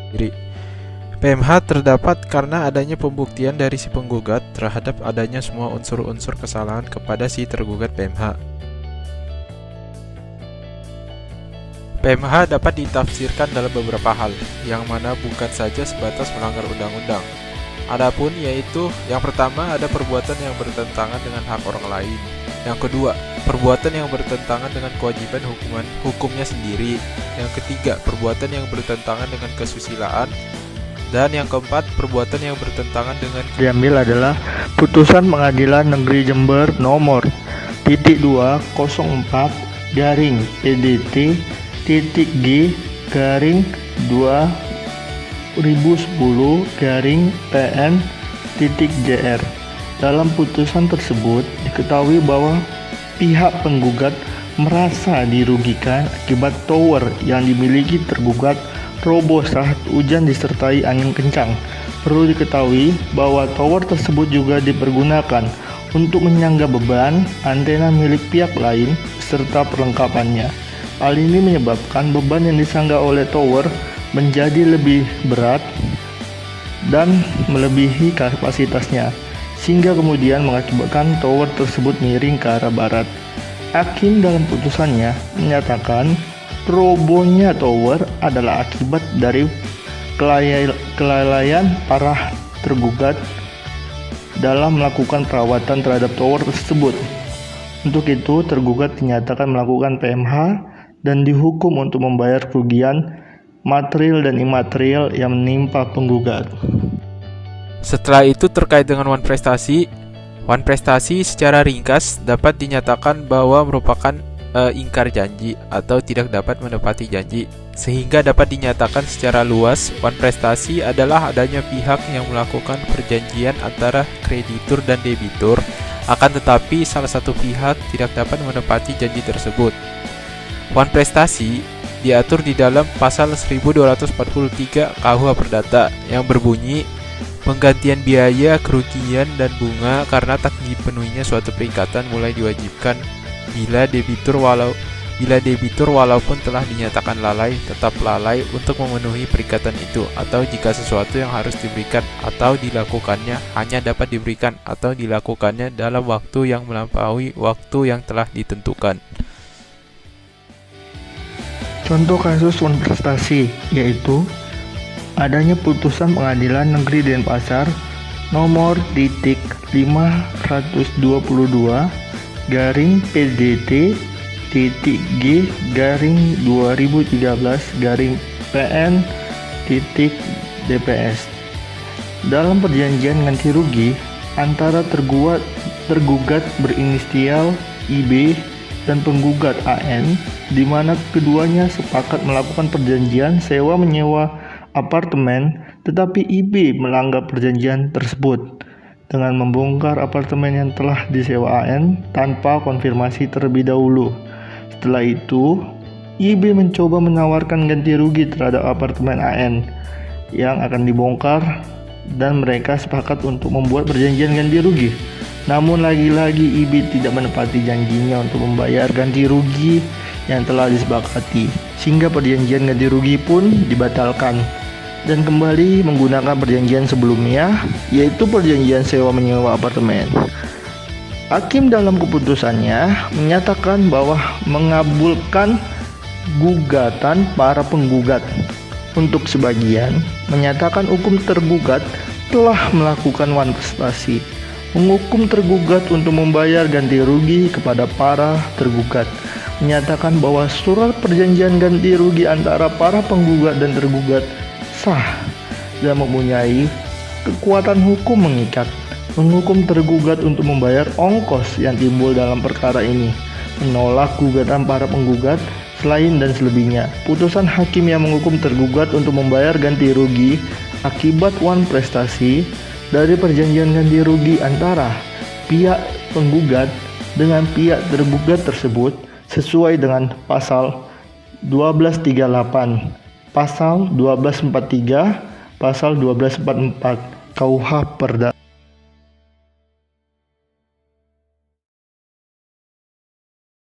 sendiri. PMH terdapat karena adanya pembuktian dari si penggugat terhadap adanya semua unsur-unsur kesalahan kepada si tergugat PMH. PMH dapat ditafsirkan dalam beberapa hal, yang mana bukan saja sebatas melanggar undang-undang. Adapun yaitu, yang pertama ada perbuatan yang bertentangan dengan hak orang lain. Yang kedua, perbuatan yang bertentangan dengan kewajiban hukumnya sendiri. Yang ketiga, perbuatan yang bertentangan dengan kesusilaan. Dan yang keempat, perbuatan yang bertentangan dengan diambil adalah putusan Pengadilan Negeri Jember nomor 204 garing PDT G garing 2010 garing PN JR. Dalam putusan tersebut diketahui bahwa pihak penggugat merasa dirugikan akibat tower yang dimiliki tergugat roboh saat hujan disertai angin kencang. Perlu diketahui bahwa tower tersebut juga dipergunakan untuk menyangga beban antena milik pihak lain serta perlengkapannya. Hal ini menyebabkan beban yang disangga oleh tower menjadi lebih berat dan melebihi kapasitasnya, sehingga kemudian mengakibatkan tower tersebut miring ke arah barat. Hakim dalam putusannya menyatakan robohnya tower adalah akibat dari kelalaian para tergugat dalam melakukan perawatan terhadap tower tersebut. Untuk itu, tergugat dinyatakan melakukan PMH dan dihukum untuk membayar kerugian material dan imaterial yang menimpa penggugat. Setelah itu terkait dengan Wan Prestasi secara ringkas dapat dinyatakan bahwa merupakan ingkar janji atau tidak dapat menepati janji, sehingga dapat dinyatakan secara luas Wan Prestasi adalah adanya pihak yang melakukan perjanjian antara kreditur dan debitur, akan tetapi salah satu pihak tidak dapat menepati janji tersebut. Wan Prestasi diatur di dalam pasal 1243 KUH Perdata yang berbunyi penggantian biaya, kerugian, dan bunga karena tak dipenuhinya suatu perikatan mulai diwajibkan bila debitur walaupun telah dinyatakan lalai tetap lalai untuk memenuhi perikatan itu, atau jika sesuatu yang harus diberikan atau dilakukannya hanya dapat diberikan atau dilakukannya dalam waktu yang melampaui waktu yang telah ditentukan. Contoh kasus Wan Prestasi yaitu adanya putusan Pengadilan Negeri Denpasar nomor 522 garing PDT G garing 2013 garing PN DPS. Dalam perjanjian ganti rugi antara tergugat berinisial IB dan penggugat AN, di mana keduanya sepakat melakukan perjanjian sewa menyewa apartemen, tetapi IB melanggar perjanjian tersebut dengan membongkar apartemen yang telah disewa AN tanpa konfirmasi terlebih dahulu. Setelah itu, IB mencoba menawarkan ganti rugi terhadap apartemen AN yang akan dibongkar dan mereka sepakat untuk membuat perjanjian ganti rugi. Namun lagi-lagi IB tidak menepati janjinya untuk membayar ganti rugi yang telah disepakati, sehingga perjanjian ganti rugi pun dibatalkan dan kembali menggunakan perjanjian sebelumnya, yaitu perjanjian sewa menyewa apartemen. Hakim dalam keputusannya menyatakan bahwa mengabulkan gugatan para penggugat. Untuk sebagian, menyatakan hukum tergugat telah melakukan Wan Prestasi, menghukum tergugat untuk membayar ganti rugi kepada para tergugat, menyatakan bahwa surat perjanjian ganti rugi antara para penggugat dan tergugat sah dan mempunyai kekuatan hukum mengikat, menghukum tergugat untuk membayar ongkos yang timbul dalam perkara ini, menolak gugatan para penggugat selain dan selebihnya. Putusan hakim yang menghukum tergugat untuk membayar ganti rugi akibat Wan Prestasi dari perjanjian ganti rugi antara pihak penggugat dengan pihak tergugat tersebut sesuai dengan pasal 1238, pasal 1243, pasal 1244 KUH Perdata.